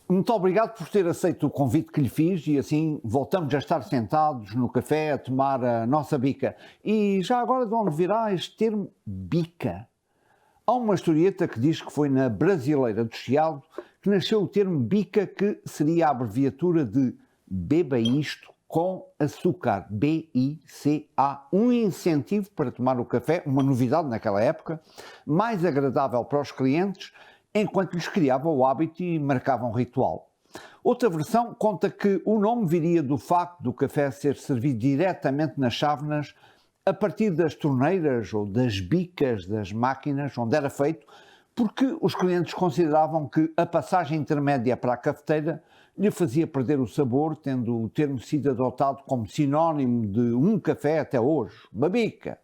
Muito obrigado por ter aceito o convite que lhe fiz e assim voltamos a estar sentados no café a tomar a nossa bica. E já agora de onde virá este termo bica? Há uma historieta que diz que foi na Brasileira do Chiado que nasceu o termo bica, que seria a abreviatura de beba isto com açúcar, B-I-C-A, um incentivo para tomar o café, uma novidade naquela época, mais agradável para os clientes, enquanto lhes criava o hábito e marcava um ritual. Outra versão conta que o nome viria do facto do café ser servido diretamente nas chávenas a partir das torneiras ou das bicas das máquinas onde era feito, porque os clientes consideravam que a passagem intermédia para a cafeteira lhe fazia perder o sabor, tendo o termo sido adotado como sinónimo de um café até hoje, uma bica.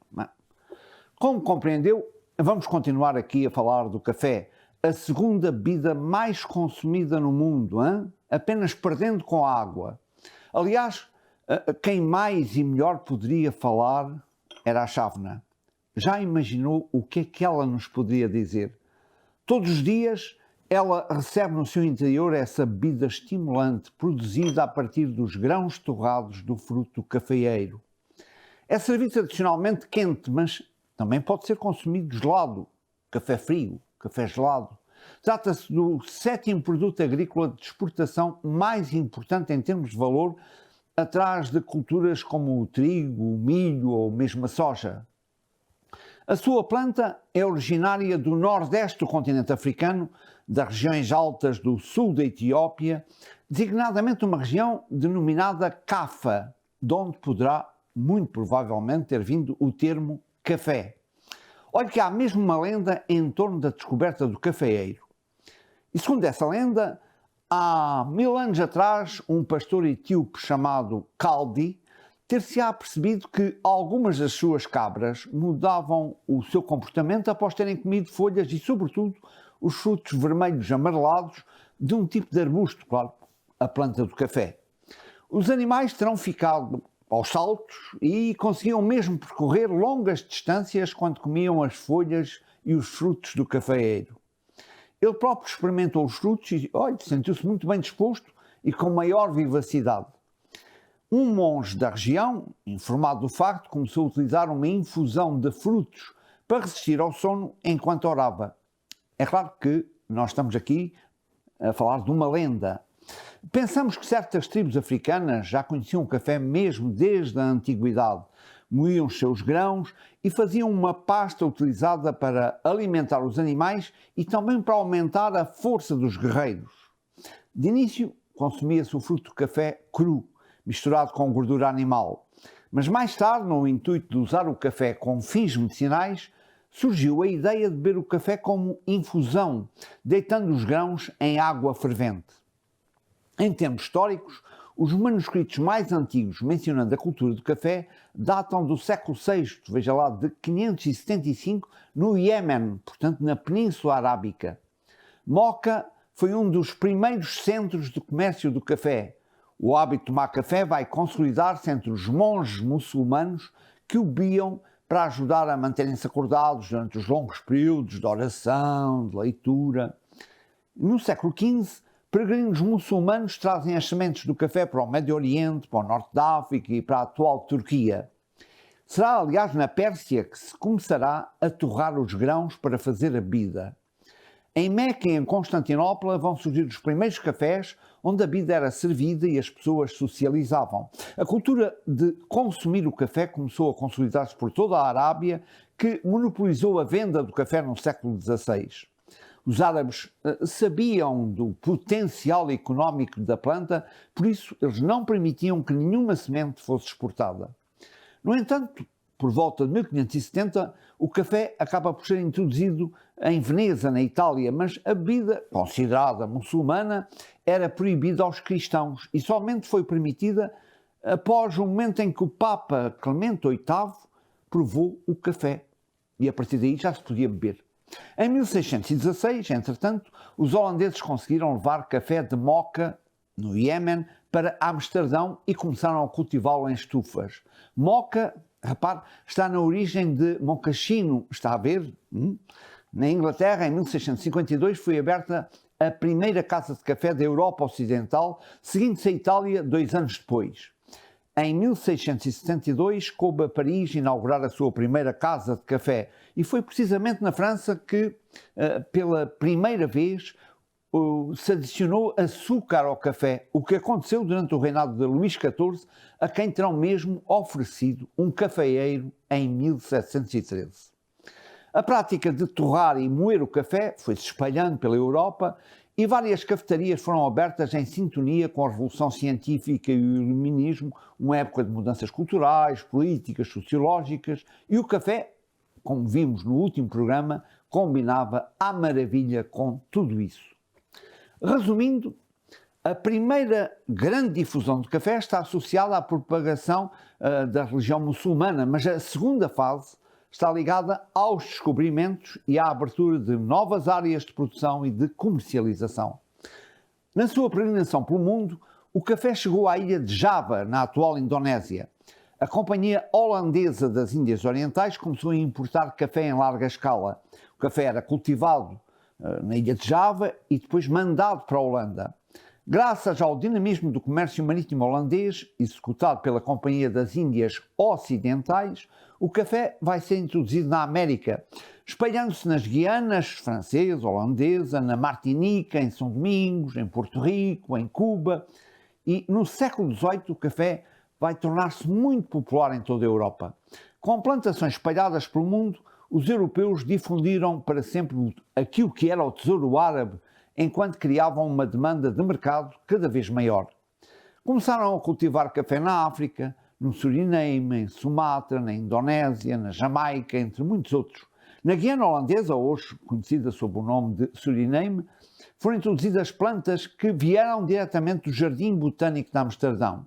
Como compreendeu, vamos continuar aqui a falar do café, a segunda bebida mais consumida no mundo, hein? Apenas perdendo com a água. Aliás, quem mais e melhor poderia falar era a chávena. Já imaginou o que é que ela nos poderia dizer? Todos os dias ela recebe no seu interior essa bebida estimulante produzida a partir dos grãos torrados do fruto cafeeiro. É servido tradicionalmente quente, mas também pode ser consumido gelado, café frio, café gelado. Trata-se do 7º produto agrícola de exportação mais importante em termos de valor, atrás de culturas como o trigo, o milho ou mesmo a soja. A sua planta é originária do nordeste do continente africano, das regiões altas do sul da Etiópia, designadamente uma região denominada Cafa, de onde poderá, muito provavelmente, ter vindo o termo café. Olha que há mesmo uma lenda em torno da descoberta do cafeeiro. E segundo essa lenda, há 1000 anos atrás, um pastor etíope chamado Kaldi ter-se-á percebido que algumas das suas cabras mudavam o seu comportamento após terem comido folhas e, sobretudo, os frutos vermelhos amarelados de um tipo de arbusto, claro, a planta do café. Os animais terão ficado aos saltos e conseguiam mesmo percorrer longas distâncias quando comiam as folhas e os frutos do cafeeiro. Ele próprio experimentou os frutos e, sentiu-se muito bem disposto e com maior vivacidade. Um monge da região, informado do facto, começou a utilizar uma infusão de frutos para resistir ao sono enquanto orava. É claro que nós estamos aqui a falar de uma lenda. Pensamos que certas tribos africanas já conheciam o café mesmo desde a antiguidade. Moíam os seus grãos e faziam uma pasta utilizada para alimentar os animais e também para aumentar a força dos guerreiros. De início, consumia-se o fruto do café cru, misturado com gordura animal. Mas mais tarde, no intuito de usar o café com fins medicinais, surgiu a ideia de beber o café como infusão, deitando os grãos em água fervente. Em termos históricos, os manuscritos mais antigos mencionando a cultura do café datam do século VI, veja lá, de 575, no Iêmen, portanto na Península Arábica. Moca foi um dos primeiros centros de comércio do café. O hábito de tomar café vai consolidar-se entre os monges muçulmanos que o bebiam para ajudar a manterem-se acordados durante os longos períodos de oração, de leitura. No século XV, peregrinos muçulmanos trazem as sementes do café para o Médio Oriente, para o Norte da África e para a atual Turquia. Será, aliás, na Pérsia que se começará a torrar os grãos para fazer a bebida. Em Meca e em Constantinopla vão surgir os primeiros cafés onde a bebida era servida e as pessoas socializavam. A cultura de consumir o café começou a consolidar-se por toda a Arábia, que monopolizou a venda do café no século XVI. Os árabes sabiam do potencial económico da planta, por isso eles não permitiam que nenhuma semente fosse exportada. No entanto, por volta de 1570, o café acaba por ser introduzido em Veneza, na Itália, mas a bebida, considerada muçulmana, era proibida aos cristãos e somente foi permitida após o momento em que o Papa Clemente VIII provou o café. E a partir daí já se podia beber. Em 1616, entretanto, os holandeses conseguiram levar café de Moca, no Iêmen, para Amsterdão e começaram a cultivá-lo em estufas. Moca, repare, está na origem de mocassino, está a ver? Na Inglaterra, em 1652, foi aberta a primeira casa de café da Europa Ocidental, seguindo-se a Itália 2 anos depois. Em 1672, coube a Paris inaugurar a sua primeira casa de café e foi precisamente na França que, pela primeira vez, se adicionou açúcar ao café, o que aconteceu durante o reinado de Luís XIV, a quem terão mesmo oferecido um cafeeiro em 1713. A prática de torrar e moer o café foi-se espalhando pela Europa e várias cafetarias foram abertas em sintonia com a Revolução Científica e o Iluminismo, uma época de mudanças culturais, políticas, sociológicas, e o café, como vimos no último programa, combinava à maravilha com tudo isso. Resumindo, a primeira grande difusão de café está associada à propagação da religião muçulmana, mas a segunda fase está ligada aos descobrimentos e à abertura de novas áreas de produção e de comercialização. Na sua peregrinação pelo mundo, o café chegou à ilha de Java, na atual Indonésia. A Companhia Holandesa das Índias Orientais começou a importar café em larga escala. O café era cultivado na ilha de Java e depois mandado para a Holanda. Graças ao dinamismo do comércio marítimo holandês, executado pela Companhia das Índias Ocidentais, o café vai ser introduzido na América, espalhando-se nas Guianas francesa, holandesa, na Martinica, em São Domingos, em Porto Rico, em Cuba, e no século XVIII o café vai tornar-se muito popular em toda a Europa. Com plantações espalhadas pelo mundo, os europeus difundiram para sempre aquilo que era o tesouro árabe, enquanto criavam uma demanda de mercado cada vez maior. Começaram a cultivar café na África, no Suriname, em Sumatra, na Indonésia, na Jamaica, entre muitos outros. Na Guiana Holandesa, hoje conhecida sob o nome de Suriname, foram introduzidas plantas que vieram diretamente do Jardim Botânico de Amsterdão.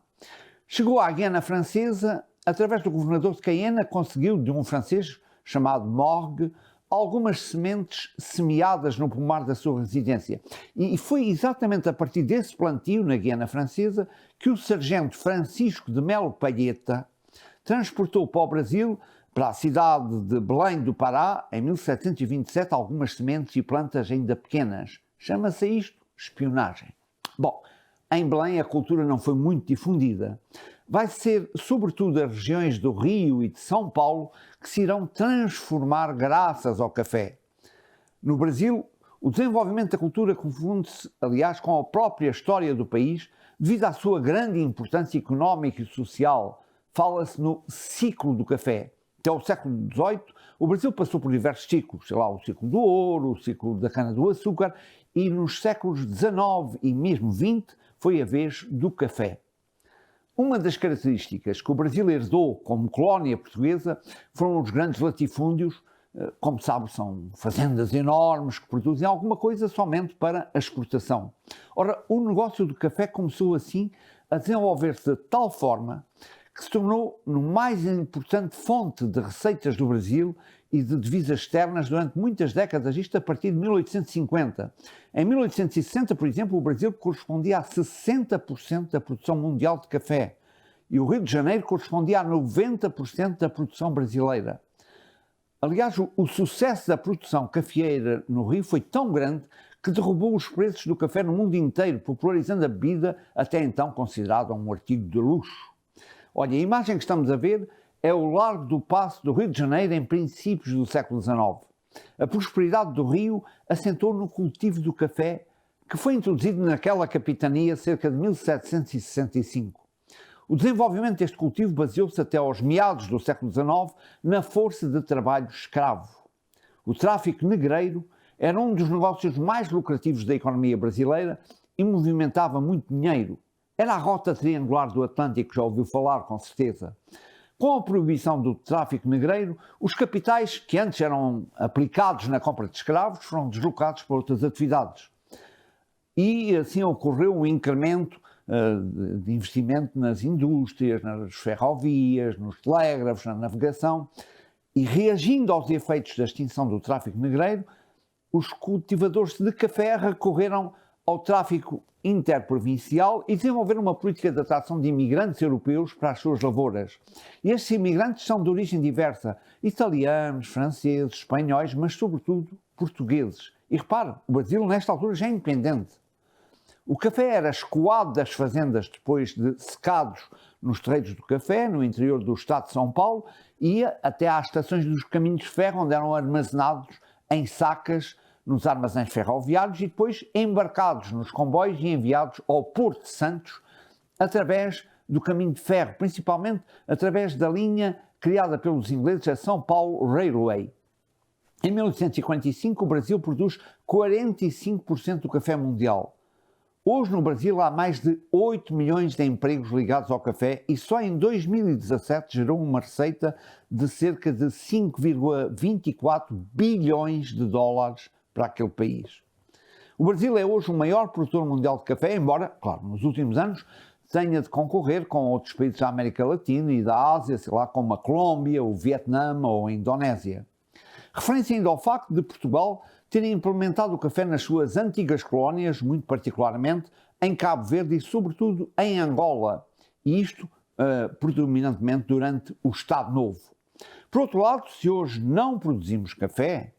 Chegou à Guiana Francesa, através do governador de Cayena, conseguiu de um francês chamado Morgue, algumas sementes semeadas no pomar da sua residência. E foi exatamente a partir desse plantio, na Guiana Francesa, que o sargento Francisco de Melo Palheta transportou para o Brasil, para a cidade de Belém do Pará, em 1727, algumas sementes e plantas ainda pequenas. Chama-se isto espionagem. Bom, em Belém a cultura não foi muito difundida. Vai ser, sobretudo, as regiões do Rio e de São Paulo que se irão transformar graças ao café. No Brasil, o desenvolvimento da cultura confunde-se, aliás, com a própria história do país, devido à sua grande importância económica e social. Fala-se no ciclo do café. Até o século XVIII, o Brasil passou por diversos ciclos, sei lá, o ciclo do ouro, o ciclo da cana-do-açúcar, e nos séculos XIX e mesmo XX foi a vez do café. Uma das características que o Brasil herdou como colónia portuguesa foram os grandes latifúndios. Como sabe, são fazendas enormes que produzem alguma coisa somente para a exportação. Ora, o negócio do café começou assim a desenvolver-se de tal forma que se tornou no mais importante fonte de receitas do Brasil e de divisas externas durante muitas décadas, isto a partir de 1850. Em 1860, por exemplo, o Brasil correspondia a 60% da produção mundial de café e o Rio de Janeiro correspondia a 90% da produção brasileira. Aliás, o sucesso da produção cafeeira no Rio foi tão grande que derrubou os preços do café no mundo inteiro, popularizando a bebida até então considerada um artigo de luxo. Olha, a imagem que estamos a ver é o Largo do Paço do Rio de Janeiro em princípios do século XIX. A prosperidade do Rio assentou no cultivo do café, que foi introduzido naquela capitania cerca de 1765. O desenvolvimento deste cultivo baseou-se até aos meados do século XIX na força de trabalho escravo. O tráfico negreiro era um dos negócios mais lucrativos da economia brasileira e movimentava muito dinheiro. Era a rota triangular do Atlântico, já ouviu falar, com certeza. Com a proibição do tráfico negreiro, os capitais que antes eram aplicados na compra de escravos foram deslocados para outras atividades. E assim ocorreu um incremento de investimento nas indústrias, nas ferrovias, nos telégrafos, na navegação. E reagindo aos efeitos da extinção do tráfico negreiro, os cultivadores de café recorreram ao tráfico interprovincial e desenvolveram uma política de atração de imigrantes europeus para as suas lavouras. E estes imigrantes são de origem diversa, italianos, franceses, espanhóis, mas sobretudo portugueses. E repare, o Brasil nesta altura já é independente. O café era escoado das fazendas depois de secados nos terreiros do café, no interior do estado de São Paulo, e ia até às estações dos caminhos de ferro, onde eram armazenados em sacas nos armazéns ferroviários e depois embarcados nos comboios e enviados ao Porto de Santos através do caminho de ferro, principalmente através da linha criada pelos ingleses, a São Paulo Railway. Em 1845, o Brasil produz 45% do café mundial. Hoje no Brasil há mais de 8 milhões de empregos ligados ao café e só em 2017 gerou uma receita de cerca de 5,24 bilhões de dólares para aquele país. O Brasil é hoje o maior produtor mundial de café, embora, claro, nos últimos anos tenha de concorrer com outros países da América Latina e da Ásia, sei lá, como a Colômbia, o Vietnã ou a Indonésia. Referência ainda ao facto de Portugal terem implementado o café nas suas antigas colónias, muito particularmente em Cabo Verde e, sobretudo, em Angola, e isto predominantemente durante o Estado Novo. Por outro lado, se hoje não produzimos café,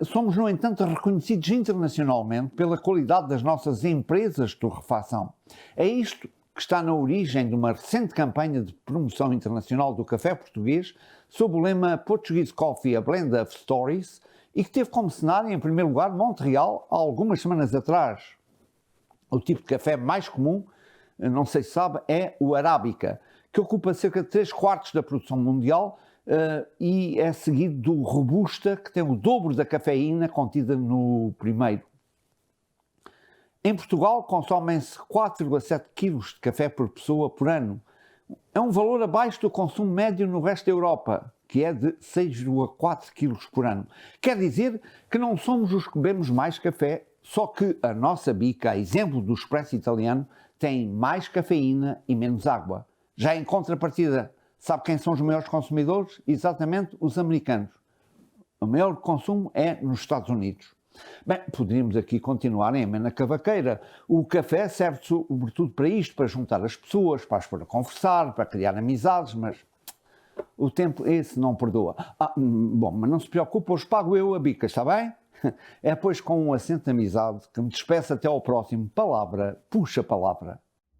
somos, no entanto, reconhecidos internacionalmente pela qualidade das nossas empresas de torrefação. É isto que está na origem de uma recente campanha de promoção internacional do café português, sob o lema Portuguese Coffee, a Blend of Stories, e que teve como cenário, em primeiro lugar, Montreal, há algumas semanas atrás. O tipo de café mais comum, não sei se sabe, é o Arábica, que ocupa cerca de 3/4 da produção mundial e é seguido do Robusta, que tem o dobro da cafeína contida no primeiro. Em Portugal, consomem-se 4,7 kg de café por pessoa por ano. É um valor abaixo do consumo médio no resto da Europa, que é de 6,4 kg por ano. Quer dizer que não somos os que bebemos mais café, só que a nossa bica, a exemplo do expresso italiano, tem mais cafeína e menos água. Já em contrapartida, sabe quem são os maiores consumidores? Exatamente os americanos. O maior consumo é nos Estados Unidos. Bem, poderíamos aqui continuar em amena cavaqueira. O café serve sobretudo para isto, para juntar as pessoas, para as pôr a conversar, para criar amizades, mas o tempo esse não perdoa. Bom, mas não se preocupe, hoje pago eu a bica, está bem? É pois com um acento de amizade que me despeço até ao próximo Palavra Puxa Palavra.